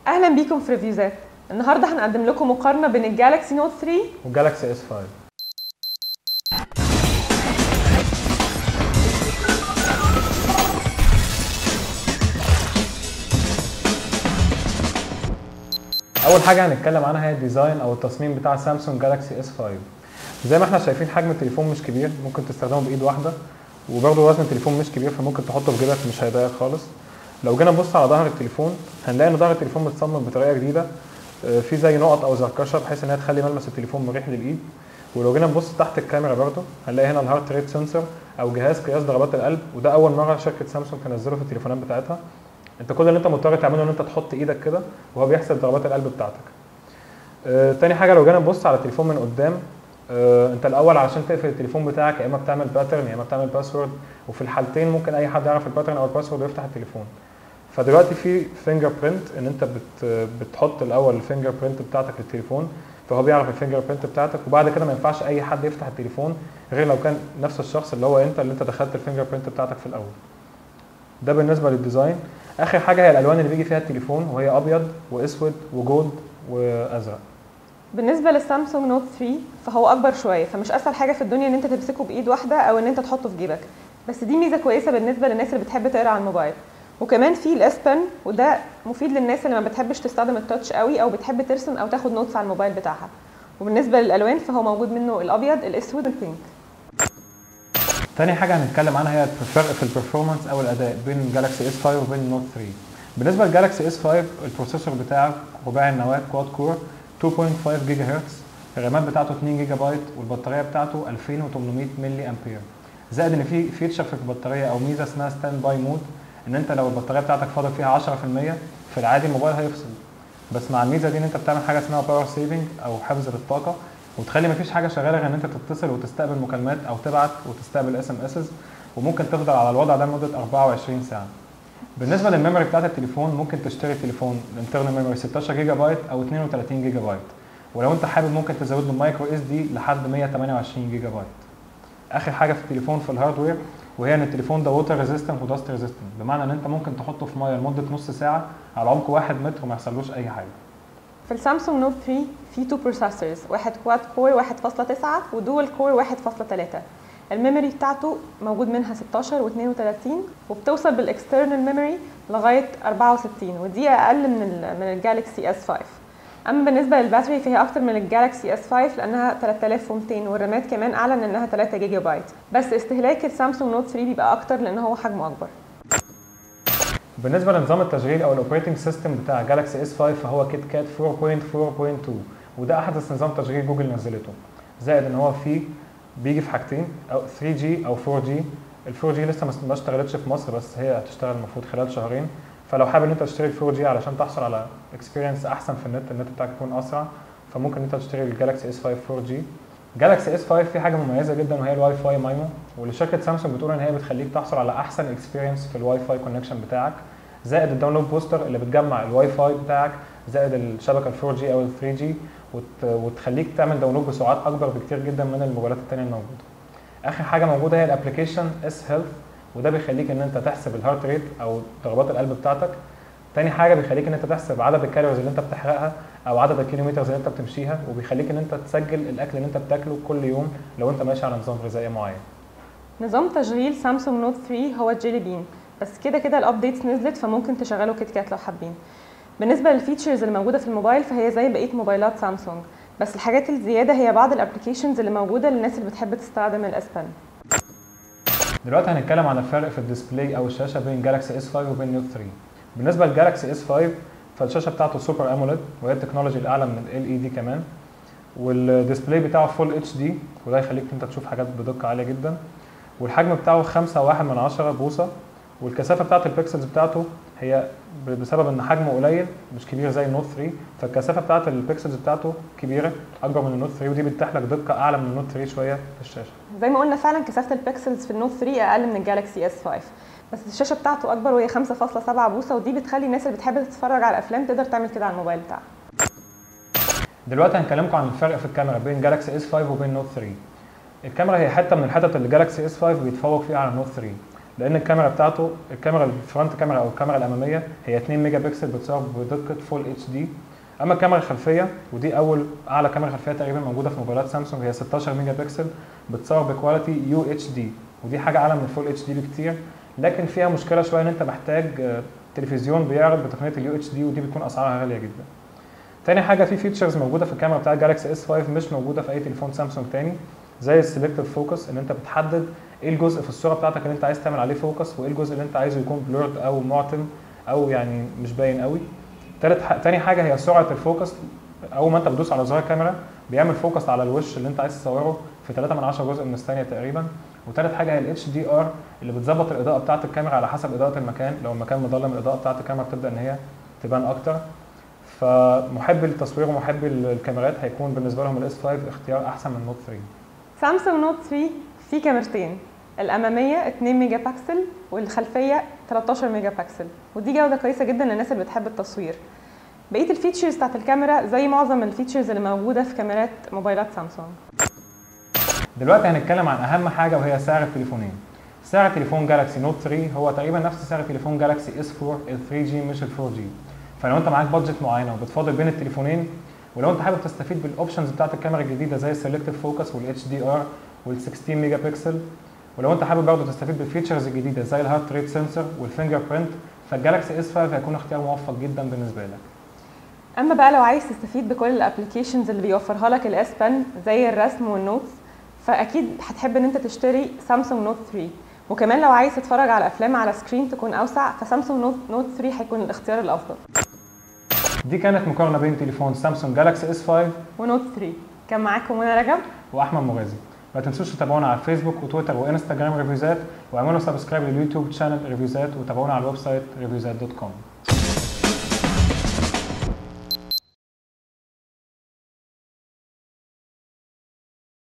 اهلا بيكم في ريفيوزات. النهارده هنقدم لكم مقارنه بين الجالكسي نوت 3 وجالكسي اس 5. اول حاجه هنتكلم عنها هي الديزاين او التصميم بتاع سامسونج جالكسي اس 5. زي ما احنا شايفين حجم التليفون مش كبير، ممكن تستخدمه بايد واحده، وبرده وزن التليفون مش كبير فممكن تحطه في جيبك مش هيضايقك خالص. لو جينا نبص على ظهر التليفون هنلاقي ان ظهر التليفون متصمم بطريقه جديده، في زي نقط او زركشه بحيث انها تخلي ملمس التليفون مريح للايد. ولو جينا نبص تحت الكاميرا برده هنلاقي هنا الهارت ريت سنسور او جهاز قياس ضربات القلب، وده اول مره شركه سامسونج تنزله في التليفونات بتاعتها. انت كل اللي انت مضطر تعمله ان انت تحط ايدك كده وهو بيحسب ضربات القلب بتاعتك. تاني حاجه لو جينا نبص على التليفون من قدام، انت الاول علشان تقفل التليفون بتاعك يا اما بتعمل باترن يا اما بتعمل باسورد، وفي الحالتين ممكن اي حد يعرف الباترن او الباسورد ويفتح التليفون. فدلوقتي في فينجر برينت ان انت بتحط الاول الفينجر برينت بتاعتك للتليفون، فهو بيعرف الفينجر برينت بتاعتك، وبعد كده ما ينفعش اي حد يفتح التليفون غير لو كان نفس الشخص اللي هو انت اللي انت دخلت الفينجر برينت بتاعتك في الاول. ده بالنسبه للديزاين. اخر حاجه هي الالوان اللي بيجي فيها التليفون، وهي ابيض واسود وجولد وازرق. بالنسبه للسامسونج نوت 3 فهو اكبر شويه، فمش اسهل حاجه في الدنيا ان انت تمسكه بايد واحده او ان انت تحطه في جيبك، بس دي ميزه كويسه بالنسبه للناس اللي بتحب تقرا على الموبايل. وكمان في الاس بن، وده مفيد للناس اللي ما بتحبش تستخدم التاتش قوي او بتحب ترسم او تاخد نوتس على الموبايل بتاعها. وبالنسبه للالوان فهو موجود منه الابيض الاسود والبينك. تاني حاجه هنتكلم عنها هي الفرق في البرفورمانس او الاداء بين جالكسي اس 5 وبين نوت 3. بالنسبه للجالكسي اس 5 البروسيسور بتاعه رباعي النواه كواد كور 2.5 جيجا هرتز، الرامات بتاعته 2 جيجا بايت، والبطاريه بتاعته 2800 ملي امبير. زائد ان في فيتشر في البطاريه او ميزه اسمها ستاند باي مود، ان انت لو البطاريه بتاعتك فاضل فيها 10% في العادي الموبايل هيفصل، بس مع الميزه دي ان انت بتعمل حاجه اسمها باور سيفنج او حفظ للطاقه، وتخلي مفيش حاجه شغاله غير ان انت تتصل وتستقبل مكالمات او تبعت وتستقبل اس ام اسز، وممكن تفضل على الوضع ده لمده 24 ساعه. بالنسبه للميموري بتاعت التليفون ممكن تشتري تليفون الانترنال ميموري 16 جيجا بايت او 32 جيجا بايت، ولو انت حابب ممكن تزود له مايكرو اس دي لحد 128 جيجا بايت. اخر حاجه في التليفون في الهاردوير، وهي ان التليفون ده ووتر ريزيستنت وداست ريزيستنت، بمعنى ان انت ممكن تحطه في ميه لمده نص ساعه على عمق 1 متر وما يحصلوش اي حاجه. في السامسونج نوت 3 في 2 بروسيسورز، واحد كواد كور 1.9 ودول كور 1.3. الميموري بتاعته موجود منها 16 و32، وبتوصل بالاكسترنال ميموري لغايه 64، ودي اقل من الجالكسي اس 5. اما بالنسبه للباتري فهي اكتر من الجالكسي اس 5 لانها 3200، والرامات كمان اعلى من انها 3 جيجا بايت، بس استهلاك السامسونج نوت 3 بيبقى اكتر لان هو حجمه اكبر. بالنسبه لنظام التشغيل او الاوبريتنج سيستم بتاع جالكسي اس 5 فهو كيت كات 4.4.2، وده احدث نظام تشغيل جوجل نزلته. زائد ان هو فيه بيجي في حاجتين، او 3G او 4G. ال 4G لسه ما اشتغلتش في مصر، بس هي هتشتغل المفروض خلال شهرين، فلو حابب ان انت تشتري ال 4G علشان تحصل على اكسبيرينس احسن في النت بتاعك يكون اسرع، فممكن انت تشتري الجالكسي اس 5 4G. جالكسي اس 5 فيه حاجه مميزه جدا وهي الواي فاي مايمو، واللي شركه سامسونج بتقول ان هي بتخليك تحصل على احسن اكسبيرينس في الواي فاي كونكشن بتاعك، زائد الداونلود بوستر اللي بتجمع الواي فاي بتاعك زائد الشبكه ال 4G او ال 3G، وتخليك تعمل داونلود بسرعات اكبر بكتير جدا من الموبايلات الثانيه الموجوده. اخر حاجه موجوده هي الابلكيشن اس هيلث، وده بيخليك ان انت تحسب الهارت ريت او ضربات القلب بتاعتك. تاني حاجه بيخليك ان انت تحسب عدد الكالوريز اللي انت بتحرقها او عدد الكيلومترز اللي انت بتمشيها، وبيخليك ان انت تسجل الاكل اللي انت بتاكله كل يوم لو انت ماشي على نظام غذائي معين. نظام تشغيل سامسونج نوت 3 هو الجيلي بين، بس كده كده الابديتس نزلت فممكن تشغلوا كيت كات لو حابين. بالنسبه للفيتشرز اللي موجوده في الموبايل فهي زي بقيه موبايلات سامسونج، بس الحاجات الزياده هي بعض الابلكيشنز اللي موجوده للناس اللي بتحب تستخدم الاس بن. دلوقتي هنتكلم عن الفرق في الديسبلاي او الشاشه بين جالكسي اس 5 وبين نوت 3. بالنسبه للجالكسي اس 5 فالشاشه بتاعته سوبر اموليد، وهي التكنولوجي الاعلى من ال اي دي كمان، والديسبلاي بتاعه فول اتش دي، وده يخليك انت تشوف حاجات بدقه عاليه جدا، والحجم بتاعه 5.1 بوصه، والكثافه بتاعه البكسلز بتاعته هي بسبب ان حجمه قليل مش كبير زي النوت 3، فالكثافه بتاعه البكسلز بتاعته كبيره اكبر من النوت 3، ودي بتتيح لك دقه اعلى من النوت 3 شويه في الشاشه. زي ما قلنا فعلا كثافه البكسلز في النوت 3 اقل من الجالكسي اس 5، بس الشاشه بتاعته اكبر وهي 5.7 بوصه، ودي بتخلي الناس اللي بتحب تتفرج على الافلام تقدر تعمل كده على الموبايل بتاعها. دلوقتي هنكلمكم عن الفرق في الكاميرا بين جالكسي اس 5 وبين نوت 3. الكاميرا هي حته من الحتت اللي جالكسي اس 5 بيتفوق فيها على النوت 3، لان الكاميرا بتاعته، الكاميرا الفرونت كاميرا او الكاميرا الاماميه هي 2 ميجا بكسل بتصور بدقه فول اتش دي. اما الكاميرا الخلفيه ودي اعلى كاميرا خلفيه تقريبا موجوده في موبايلات سامسونج، هي 16 ميجا بكسل بتصور بكواليتي يو اتش دي، ودي حاجه اعلى من الفول اتش دي بكتير، لكن فيها مشكله شويه ان انت محتاج تلفزيون بيعرض بتقنيه اليو اتش دي، ودي بتكون اسعارها غاليه جدا. تاني حاجه في فيتشرز موجوده في الكاميرا بتاع جالاكسي اس 5 مش موجوده في اي تليفون سامسونج تاني، زي السلكتيف فوكس، ان انت بتحدد ايه الجزء في الصوره بتاعتك اللي انت عايز تعمل عليه فوكس، وايه الجزء اللي انت عايزه يكون بلورد او معتم او يعني مش باين قوي. تاني حاجه هي سرعه الفوكس، اول ما انت بتدوس على زرار الكاميرا بيعمل فوكس على الوش اللي انت عايز تصوره في 3 من 10 جزء من الثانيه تقريبا. وتالت حاجه هي الاتش دي ار اللي بتظبط الاضاءه بتاعه الكاميرا على حسب اضاءه المكان، لو المكان مظلم الاضاءه بتاعه الكاميرا بتبدا ان هي تبان اكتر. فمحبي التصوير ومحبي الكاميرات هيكون بالنسبه لهم الاس 5 اختيار احسن من نوت 3. سامسونج نوت 3 فيه كاميرتين، الاماميه 2 ميجا بكسل والخلفيه 13 ميجا بكسل، ودي جوده كويسه جدا للناس اللي بتحب التصوير. بقيه الفيتشرز بتاعت الكاميرا زي معظم الفيتشرز اللي موجوده في كاميرات موبايلات سامسونج. دلوقتي هنتكلم عن اهم حاجه وهي سعر التليفونين. سعر تليفون جالاكسي نوت 3 هو تقريبا نفس سعر تليفون جالاكسي اس 4 ال 3 جي مش ال 4 جي. فلو انت معاك بادجت معينه وبتفاضل بين التليفونين، ولو انت حابب تستفيد بالاوبشنز بتاعت الكاميرا الجديده زي السلكتيف فوكس والاتش دي ار وال 16 ميجا بكسل، ولو انت حابب برضه تستفيد بالفيتشرز الجديده زي الهارت ريت سنسور والفينجر برنت، فالجالاكسي اس 5 هيكون اختيار موفق جدا بالنسبه لك. اما بقى لو عايز تستفيد بكل الابلكيشنز اللي بيوفرها لك الاس بن زي الرسم والنوتس، فاكيد هتحب ان انت تشتري سامسونج نوت 3. وكمان لو عايز تتفرج على افلام على سكرين تكون اوسع، فسامسونج نوت 3 هيكون الاختيار الافضل. دي كانت مقارنه بين تليفون سامسونج جالاكسي اس 5 ونوت 3. كان معاكم منى رجب واحمد مغازي. ما تنسوش تتابعونا على فيسبوك وتويتر وانستجرام ريفيوزات، واعملوا سبسكرايب لليوتيوب شانل ريفيوزات، وتابعونا على الويب سايت reviewzat.com.